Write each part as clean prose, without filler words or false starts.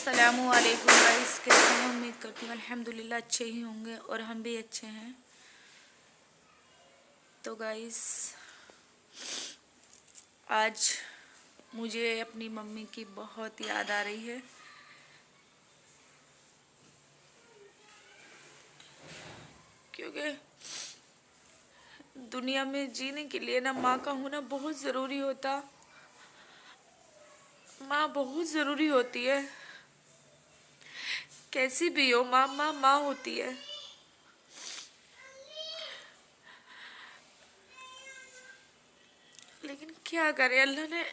अस्सलामुअलैकुम गाइस, कैसे हैं? उम्मीद करती हूँ अल्हम्दुलिल्लाह अच्छे ही होंगे और हम भी अच्छे हैं। तो गाइस, आज मुझे अपनी मम्मी की बहुत याद आ रही है, क्योंकि दुनिया में जीने के लिए ना माँ का होना बहुत ज़रूरी होता। माँ बहुत ज़रूरी होती है, कैसी भी हो माँ, माँ माँ होती है। लेकिन क्या करें, अल्लाह ने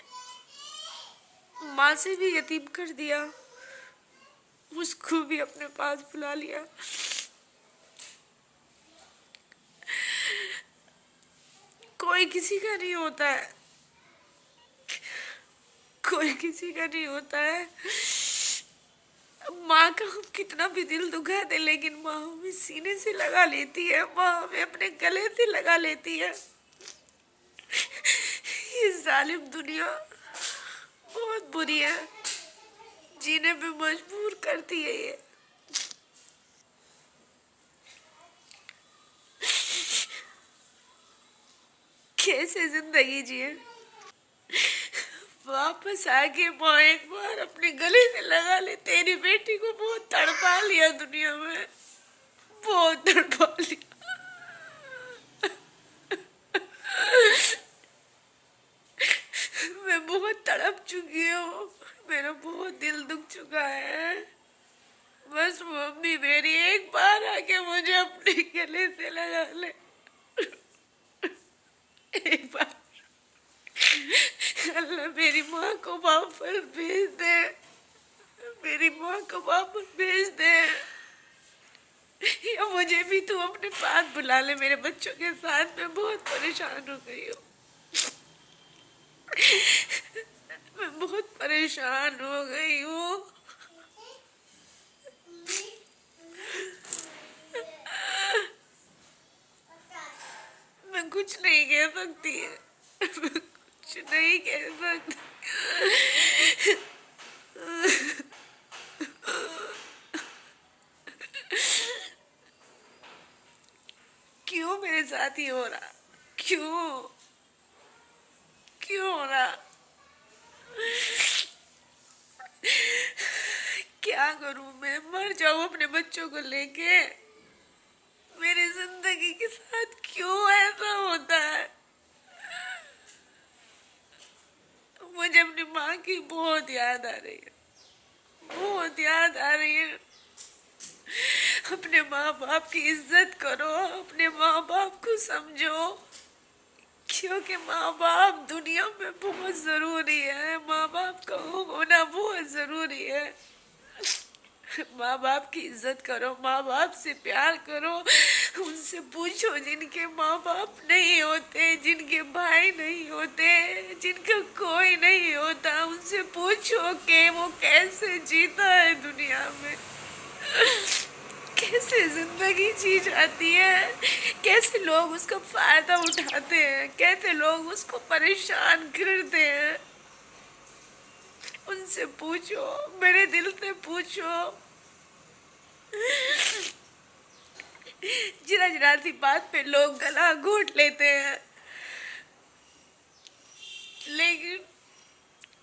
माँ से भी यतीम कर दिया, मुझको भी अपने पास बुला लिया। कोई किसी का नहीं होता है, कोई किसी का नहीं होता है। माँ का हम कितना भी दिल दुखा दे, लेकिन माँ हमें सीने से लगा लेती है, माँ हमें अपने गले से लगा लेती है। ये जालिम दुनिया बहुत बुरी है, जीने पे मजबूर करती है ये। कैसे जिंदगी जिए। वापस आके माँ एक बार अपने गले से लगा ले, तेरी बेटी को बहुत तड़पा लिया दुनिया में, बहुत तड़पा लिया। मैं बहुत तड़प चुकी हूँ, मेरा बहुत दिल दुख चुका है। बस मम्मी मेरी एक बार आके मुझे अपने गले से लगा ले, एक बार। अल्लाह मेरी माँ को वापस भेज दे, मेरी माँ को वापस भेज दे, या मुझे भी तू अपने पास बुला ले। मेरे बच्चों के साथ मैं बहुत परेशान हो गई हूँ, मैं बहुत परेशान हो गई हूँ। मैं कुछ नहीं कह सकती है, मैं कुछ नहीं कह सकती। क्यों मेरे साथ ये हो रहा, क्यों क्यों हो रहा? क्या करूं मैं, मर जाऊं अपने बच्चों को लेके? मेरी जिंदगी के साथ क्यों ऐसा होता है? मुझे अपनी माँ की बहुत याद आ रही है, बहुत याद आ रही है। अपने माँ बाप की इज्जत करो, अपने माँ बाप को समझो, क्योंकि माँ बाप दुनिया में बहुत जरूरी है, माँ बाप का होना बहुत जरूरी है। माँ बाप की इज्जत करो, माँ बाप से प्यार करो, उनसे पूछो जिनके माँ बाप नहीं होते, जिनके भाई नहीं होते, जिनका कोई नहीं होता, उनसे पूछो कि वो कैसे जीता है दुनिया में, कैसे जिंदगी जी जाती है, कैसे लोग उसका फायदा उठाते हैं, कैसे लोग उसको परेशान करते हैं। उनसे पूछो, मेरे दिल से पूछो। जरा जरा सी बात पे लोग गला घोट लेते हैं, लेकिन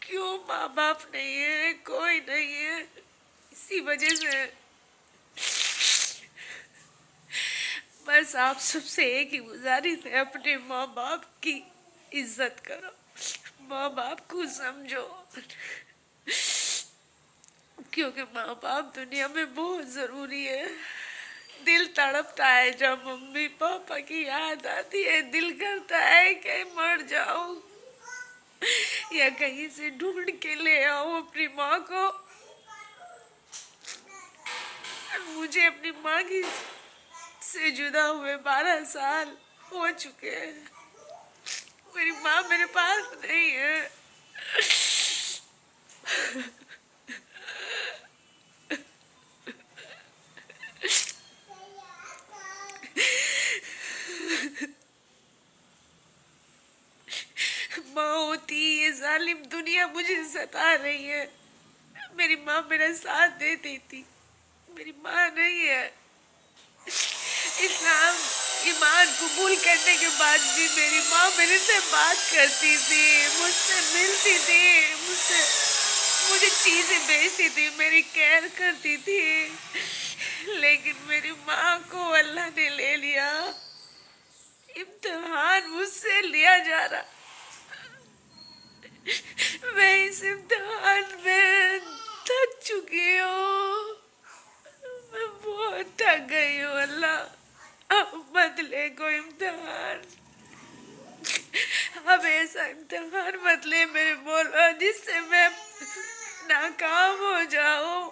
क्यों माँ बाप नहीं है, कोई नहीं है। इसी वजह से बस आप सबसे एक ही गुजारिश है, अपने माँ बाप की इज्जत करो, माँ बाप को समझो, क्योंकि माँ बाप दुनिया में बहुत जरूरी है। दिल तड़पता है जब मम्मी पापा की याद आती है, दिल करता है कि मर जाऊं या कहीं से ढूंढ के ले आओ अपनी माँ को। मुझे अपनी माँ की से जुदा हुए 12 साल हो चुके हैं, मेरी माँ मेरे पास नहीं है। माँ होती, ये जालिम दुनिया मुझे सता रही है, मेरी माँ मेरा साथ देती थी, मेरी माँ नहीं है। इस्लाम ईमान कबूल करने के बाद भी मेरी माँ मेरे से बात करती थी, मुझसे मिलती थी, मुझे चीजें बेचती थी, मेरी केयर करती थी। लेकिन मेरी माँ को अल्लाह ने ले लिया। इम्तिहान मुझसे लिया जा रहा। मैं इस इम्तिहान में थक चुकी हूँ, मैं बहुत थक गई हूँ। अल्लाह अब मत ले कोई इम्तिहान, अब ऐसा इम्तिहान मत ले मेरे मौला जिससे मैं नाकाम हो जाऊं।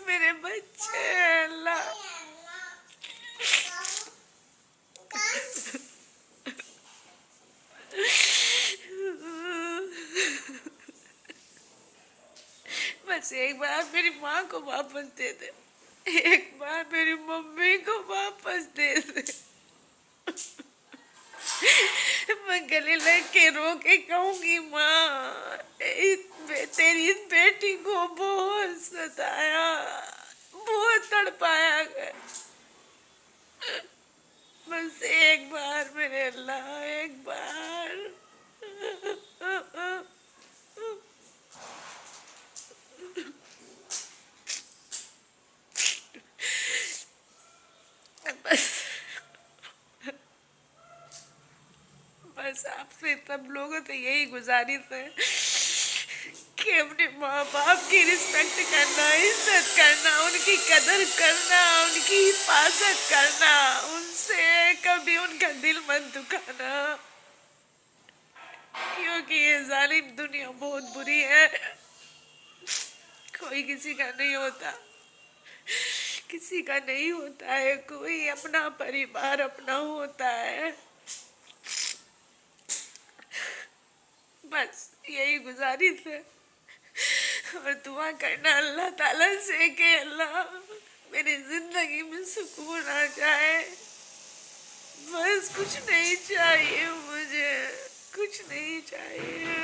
मेरे बच्चे अल्लाह, बस एक बार मेरी माँ को वापस दे दे, एक बार मेरी मम्मी को वापस दे दे। मैं गले लग के रो के कहूंगी, माँ तेरी इस बेटी को बहुत सताया, बहुत तड़पाया गया। बस एक बार मेरे अल्लाह, एक बार। बस बस आपसे सब लोगों से यही गुजारिश है कि अपने माँ बाप की रिस्पेक्ट करना, इज्जत करना, उनकी कदर करना, उनकी हिफाजत करना, उनसे कभी उनका दिल मत दुखाना, क्योंकि ये जालिम दुनिया बहुत बुरी है। कोई किसी का नहीं होता, किसी का नहीं होता है, कोई अपना परिवार अपना होता है। बस यही गुजारिश है और दुआ करना अल्लाह ताला से कि अल्लाह मेरी जिंदगी में सुकून आ जाए। बस कुछ नहीं चाहिए मुझे, कुछ नहीं चाहिए।